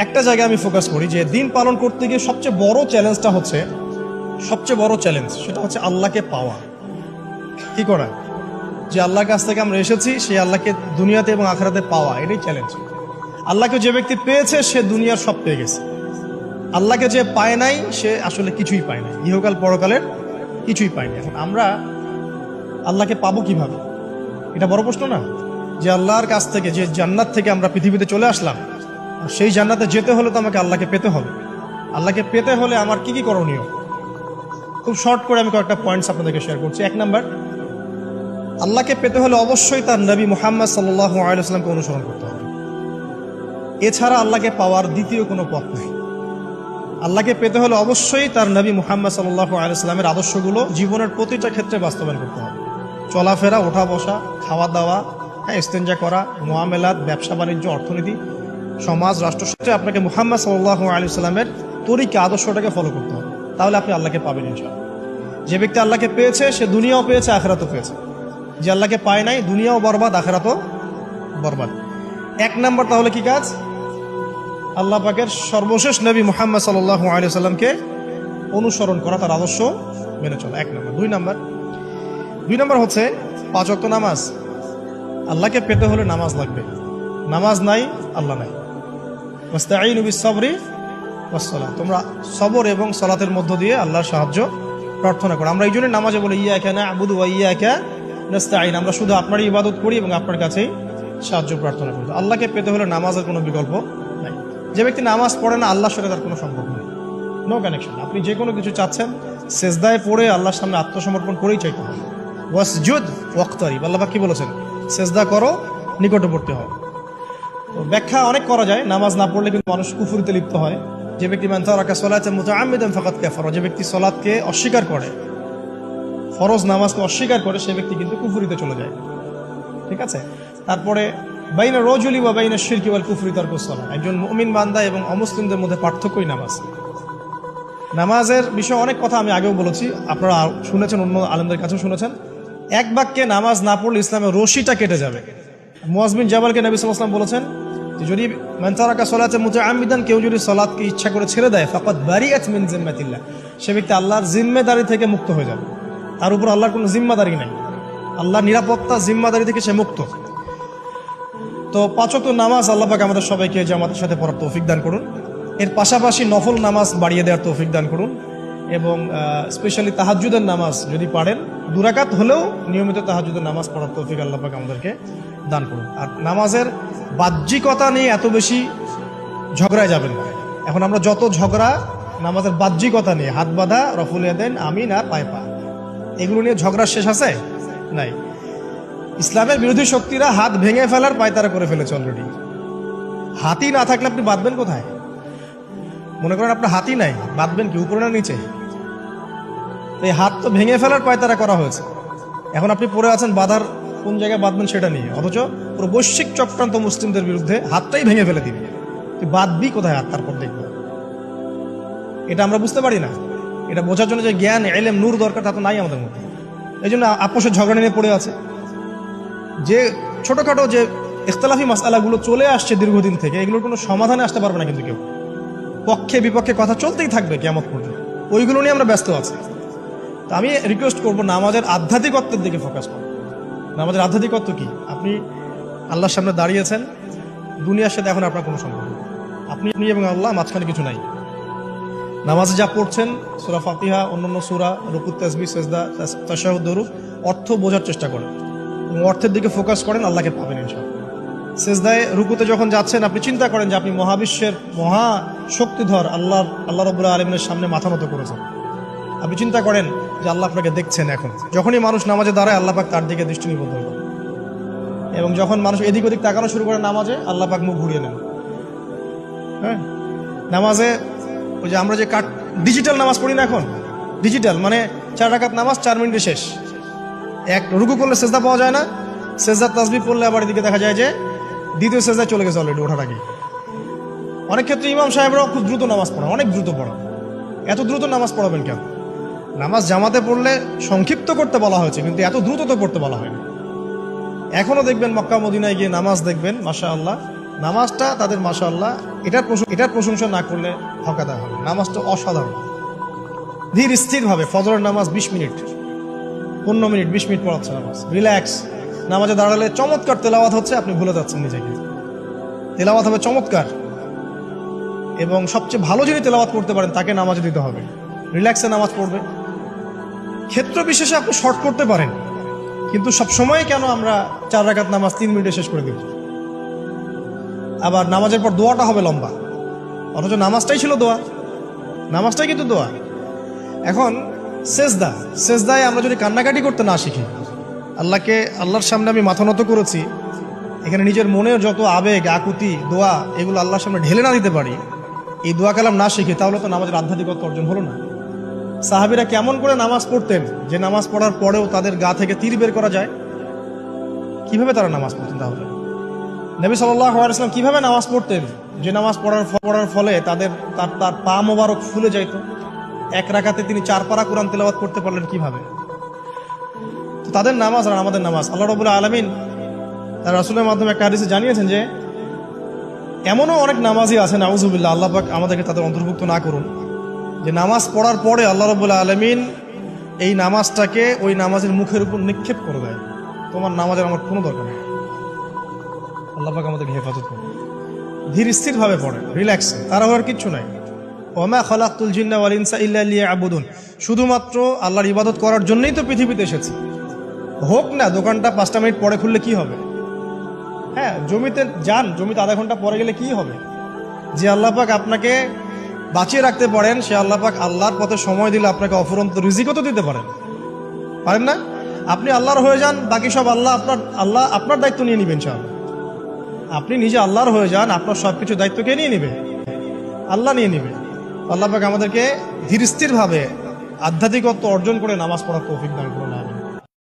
একটা জায়গায় আমি ফোকাস করি যে দিন পালন করতে গিয়ে সবচেয়ে বড় চ্যালেঞ্জটা হচ্ছে, সবচেয়ে বড় চ্যালেঞ্জ সেটা হচ্ছে আল্লাহকে পাওয়া। কি করা? যে আল্লাহর কাছ থেকে আমরা এসেছি সেই আল্লাহকে দুনিয়াতে এবং আখিরাতে পাওয়া, এটাই চ্যালেঞ্জ। আল্লাহকে যে ব্যক্তি পেয়েছে সে দুনিয়ার সব পেয়ে গেছে। আল্লাহকে যে পায় নাই সে আসলে কিছুই পায় নাই, ইহকাল পরকালের কিছুই পায় না। এখন আমরা আল্লাহকে পাবো কিভাবে, এটা বড় প্রশ্ন না? যে আল্লাহর কাছ থেকে, যে জান্নাত থেকে আমরা পৃথিবীতে চলে আসলাম, সেই জান্নাতে যেতে হলে তো আমাকে আল্লাহকে পেতে হবে। আল্লাহকে পেতে হলে আমার কি কি করণীয়, খুব শর্ট করে আমি কয়েকটা পয়েন্টস আপনাদেরকে শেয়ার করছি। 1 নাম্বার, আল্লাহকে পেতে হলে অবশ্যই তার নবী মুহাম্মদ সাল্লাল্লাহু আলাইহি ওয়াসাল্লামকে অনুসরণ করতে হবে। এছাড়া আল্লাহকে পাওয়ার দ্বিতীয় কোনো পথ নেই। আল্লাহকে পেতে হলে অবশ্যই তার নবী মুহাম্মদ সাল্লাল্লাহু আলাইহি ওয়াসাল্লামের আদর্শগুলো জীবনের প্রতিটা ক্ষেত্রে বাস্তবায়ন করতে হবে। চলাফেরা, ওঠা বসা, খাওয়া দাওয়া, ইস্তেঞ্জা করা, মুআমালাত, ব্যবসা বাণিজ্য, অর্থনীতি, সমাজ, রাষ্ট্রক্ষেত্রে আপনাকে মুহাম্মদ সাল্লাল্লাহু আলাইহি ওয়াসাল্লামের তরিকা, আদর্শটাকে ফলো করতে হবে। তাহলে আপনি আল্লাহকে পাবেন ইনশাআল্লাহ। যে ব্যক্তি আল্লাহকে পেয়েছে সে দুনিয়াও পেয়েছে, আখিরাতও পেয়েছে। যে আল্লাহকে পায় নাই, দুনিয়াও বরবাদ, আখিরাতও বরবাদ। 1 নাম্বার তাহলে কি কাজ? আল্লাহ পাকের সর্বশেষ নবী মুহাম্মদ সাল্লাল্লাহু আলাইহি ওয়াসাল্লামকে অনুসরণ করা, তার আদর্শ মেনে চলা, 1 নাম্বার। 2 নাম্বার হচ্ছে 5 ওয়াক্ত নামাজ। আল্লাহকে পেতে হলে নামাজ লাগবে। নামাজ নাই, আল্লাহ নাই। ওয়াস্তাঈনু বিস-সাবরি ওয়াস-সালাহ, তোমরা সবর এবং সালাতের মধ্য দিয়ে আল্লাহর সাহায্য প্রার্থনা করো। আমরা এই জন্য নামাজে বলি ইয়াকা না'বুদু ওয়া ইয়াকা নাস্তাঈন, আমরা শুধু আপনারই ইবাদত করি এবং আপনার কাছেই সাহায্য প্রার্থনা করি। আল্লাহকে পেতে হলে নামাজের কোনো বিকল্প নাই। যে ব্যক্তি নামাজ পড়ে না, আল্লাহর সাথে তার কোনো সম্পর্ক নেই, নো কানেকশন। আপনি যে কোনো কিছু চাচ্ছেন, সেজদায় পড়ে আল্লাহর সামনে আত্মসমর্পণ করেই চাইতে হবে। ওয়াসজুদ ওয়াক্তারিব, আল্লাহ পাক কি বলেছেন? সেজদা করো, নিকটবর্তী হও। তো ব্যাখ্যা অনেক করা যায়। নামাজ না পড়লে কিন্তু মানুষ কুফরিতে লিপ্ত হয়। যে ব্যক্তি মান তারাকা সালাতান মুতাআম্মিদান ফাকাদ কাফারা, যে ব্যক্তি সালাতকে অস্বীকার করে, ফরজ নামাজকে অস্বীকার করে, সে ব্যক্তি কিন্তু কুফরিতে চলে যায়। ঠিক আছে? তারপরে বাইনা রাজুলি ওয়া বাইনা শিরকি ওয়াল কুফরি তারকুস সালাহ, একজন মুমিন বান্দা এবং অমুসলিমদের মধ্যে পার্থক্যই নামাজ। নামাজের বিষয়ে অনেক কথা আমি আগেও বলেছি, আপনারা শুনেছেন, অন্য আলেমদের কাছেও শুনেছেন। এক বাক্যে নামাজ না পড়লে ইসলামের রশিটা কেটে যাবে। মুআয বিন জাবালকে নবী সাল্লাল্লাহু আলাইহি ওয়াসাল্লাম বলেছেন যে যদি মান তারাকা সালাতান মুতাআম্মিদান, কেউ যদি সালাতকে ইচ্ছা করে ছেড়ে দেয়, ফাকাদ বারিআত মিন জিম্মাতিল্লাহ, সে ব্যক্তি আল্লাহর জিম্মেদারি থেকে মুক্ত হয়ে যাবে। তার উপর আল্লাহর কোনো জিম্মাদারি নাই, আল্লাহর নিরাপত্তা, জিম্মাদারি থেকে সে মুক্ত। তো 5 ওয়াক্ত নামাজ আল্লাহ পাক আমাদের সবাইকে জামাতের সাথে পড়ার তৌফিক দান করুন। এর পাশাপাশি নফল নামাজ বাড়িয়ে দেওয়ার তৌফিক দান করুন, এবং স্পেশালি তাহাজ্জুদের নামাজ যদি পারেন, 2 রাকাত হলেও নিয়মিত তাহাজ্জুদের নামাজ পড়ার তৌফিক আল্লাহ পাক আমাদেরকে দান করুন। আর নামাজের বাহ্যিকতা নিয়ে এত বেশি ঝগড়ায় যাবেন না। এখন আমরা যত ঝগড়া নামাজের বাহ্যিকতা নিয়ে, হাত বাঁধা, রফুল ইয়াদাইন, আমিন আর পায়ে পা, এগুলো নিয়ে ঝগড়া শেষ আছে? নাই। ইসলামের বিরোধী শক্তিরা হাত ভেঙে ফেলার পায়তারা করে ফেলেছে অলরেডি। হাতই না থাকলে আপনি বাঁধবেন কোথায়? মনে করেন আপনার হাতই নাই, বাঁধবেন কি উপরে না নিচে? এই হাত তো ভেঙে ফেলার পায়তারা করা হয়েছে। এখন আপনি পড়ে আছেন বাঁধার কোন জায়গায় বাঁধবেন সেটা নিয়ে, অথচ পুরো বৈশ্বিক চক্রান্ত মুসলিমদের বিরুদ্ধে হাতটাই ভেঙে ফেলে দিবে। তুই বাঁধবি কোথায় হাত? তারপর দেখবো। এটা আমরা বুঝতে পারি না। এটা বোঝার জন্য যে জ্ঞান, ইলম, নূর দরকার, তা তো নাই আমাদের মধ্যে। এই জন্য আপোষের ঝগড়া নিয়ে পড়ে আছে। যে ছোটখাটো যে ইখতিলাফি মাসআলাগুলো চলে আসছে দীর্ঘদিন থেকে, এগুলোর কোনো সমাধানে আসতে পারবে না কিন্তু কেউ। পক্ষে বিপক্ষে কথা চলতেই থাকবে কিয়ামত পর্যন্ত, ওইগুলো নিয়ে আমরা ব্যস্ত আছি। তো আমি রিকোয়েস্ট করবো নামাজের আধ্যাত্মিকত্বের দিকে ফোকাস করুন। নামাজের আধ্যাত্মিকত্ব কি? আপনি আল্লাহর সামনে দাঁড়িয়েছেন, দুনিয়ার সাথে এখন আপনার কোনো সম্পর্ক নেই। আপনি এবং আল্লাহ, মাঝখানে কিছু নাই। নামাজে যা পড়ছেন, সূরা ফাতিহা, অন্যান্য সূরা, রুকু, তাসবিহ, সিজদা, তাশাহুদ, দরুদ, অর্থ বোঝার চেষ্টা করেন এবং অর্থের দিকে ফোকাস করেন, আল্লাহকে পাবেন ইনশাআল্লাহ। সিজদায়, রুকুতে যখন যাচ্ছেন, আপনি চিন্তা করেন যে আপনি মহাবিশ্বের মহা শক্তিধর আল্লাহ রাব্বুল আলামিনের সামনে মাথা নত করেছেন। আপনি চিন্তা করেন যে আল্লাহ আপনাকে দেখছেন। এখন যখনই মানুষ নামাজে দাঁড়ায়, আল্লাহ পাক তার দিকে দৃষ্টি নিবদ্ধ করেন, এবং যখন মানুষ এদিক ওদিক তাকানো শুরু করে নামাজে, আল্লাহ পাক মুখ ঘুরিয়ে নেন। হ্যাঁ, নামাজে ওই যে আমরা যে ডিজিটাল নামাজ পড়ি না, এখন ডিজিটাল মানে 4 রাকাত নামাজ 4 মিনিটে শেষ। এক রুকু করলে সেজদা পাওয়া যায় না, সেজদার তাসবিহ পড়লে আবার এদিকে দেখা যায় যে দ্বিতীয় সেজদায় চলে গেছে অলরেডি ওঠার আগে। অনেক ক্ষেত্রে ইমাম সাহেবরাও খুব দ্রুত নামাজ পড়ান, অনেক দ্রুত পড়ান। এত দ্রুত নামাজ পড়াবেন কেন? নামাজ জামাতে পড়লে সংক্ষিপ্ত করতে বলা হয়েছে, কিন্তু এত দ্রুত তো পড়তে বলা হয়নি। এখনো দেখবেন মক্কা মদিনায় গিয়ে নামাজ দেখবেন, মাশাআল্লাহ, নামাজটা তাদের মাশাআল্লাহ এটার প্রশংসা না করলে হকাদা হবে। নামাজটা অসাধারণ, ধীর স্থিরভাবে ফজরের নামাজ 20 মিনিট 15 মিনিট 20 মিনিট পড়াচ্ছে নামাজ, রিল্যাক্স। নামাজে দাঁড়ালে চমৎকার তেলাওয়াত হচ্ছে, আপনি ভুলে যাচ্ছেন নিজেকে। তেলাওয়াত হবে চমৎকার, এবং সবচেয়ে ভালো যিনি তেলাওয়াত করতে পারেন তাকে নামাজে দিতে হবে। রিল্যাক্সে নামাজ পড়বে। ক্ষেত্র বিশেষে আপনি শর্ট করতে পারেন, কিন্তু সবসময় কেন আমরা 4 রাকাত নামাজ 3 মিনিটে শেষ করে দিব? আবার নামাজের পর দোয়াটা হবে লম্বা, অথচ নামাজটাই ছিল দোয়া, নামাজটাই কিন্তু দোয়া। এখন সেজদায় আমরা যদি কান্নাকাটি করতে না শিখি, আল্লাহর সামনে আমি মাথা নত করেছি, এখানে নিজের মনের যত আবেগ আকুতি দোয়া এগুলো আল্লাহর সামনে ঢেলে না দিতে পারি, এই দোয়া কালাম না শিখি, তাহলে তো নামাজের আধ্যাত্মিকতা অর্জন হলো না। সাহাবীরা কেমন করে নামাজ পড়তেন যে নামাজ পড়ার পরেও তাদের গা থেকে তীর বের করা যায়? কিভাবে তারা নামাজ পড়তেন? তাহলে নবী সাল্লাল্লাহু আলাইহি ওয়াসাল্লাম কিভাবে নামাজ পড়তেন যে নামাজ পড়ার ফলে তার পা মোবারক ফুলে যাইত? 1 রাকাতে তিনি 4 পারা কোরআন তেলাওয়াত করতে পারলেন কিভাবে? তো তাদের নামাজ আর আমাদের নামাজ, আল্লাহ রাব্বুল আলামিন তার রাসূলের মাধ্যমে একটা হাদিসে জানিয়েছেন যে এমনও অনেক নামাজি আছে, নাউযুবিল্লাহ, আল্লাহ পাক আমাদেরকে তাদের অন্তর্ভুক্ত না করুন, যে নামাজ পড়ার পরে আল্লাহ রাব্বুল আলামিন এই নামাজটাকে ওই নামাজের মুখের উপর নিক্ষেপ করে দেয়, তোমার নামাজের আমার কোনো দরকার নেই। আল্লাহ পাক আমাদেরকে হেফাজত করুন। ধীর স্থিরভাবে পড়ে, রিল্যাক্সে, তারা হওয়ার কিচ্ছু নাই। ওমা খালাকতুল জিন্না ওয়াল ইনসা ইল্লা লিয়াবুদুন, শুধুমাত্র আল্লাহর ইবাদত করার জন্যই তো পৃথিবীতে এসেছি। হোক না দোকানটা 5টা মিনিট পরে খুললে কি হবে? হ্যাঁ, জমিতে যান, জমিতে আধা ঘন্টা পরে গেলে কি হবে? যে আল্লাহ পাক আপনাকে বাঁচিয়ে রাখতে পারেন, সে আল্লাহ পাক আল্লাহর পথে সময় দিলে আপনাকে অফুরন্ত রিজিকও তো দিতে পারেন না? আপনি আল্লাহর হয়ে যান, বাকি সব আল্লাহ আপনার দায়িত্ব নিয়ে নিবেন। ইনশাআল্লাহ আপনি নিজে আল্লাহর হয়ে যান, আপনার সবকিছু দায়িত্ব কে নিয়ে নিবে? আল্লাহ নিয়ে নিবে। আল্লাহ পাক আমাদেরকে ধীর স্থিরভাবে আধ্যাত্মিকত্ব অর্জন করে নামাজ পড়ার তৌফিক দান করুন।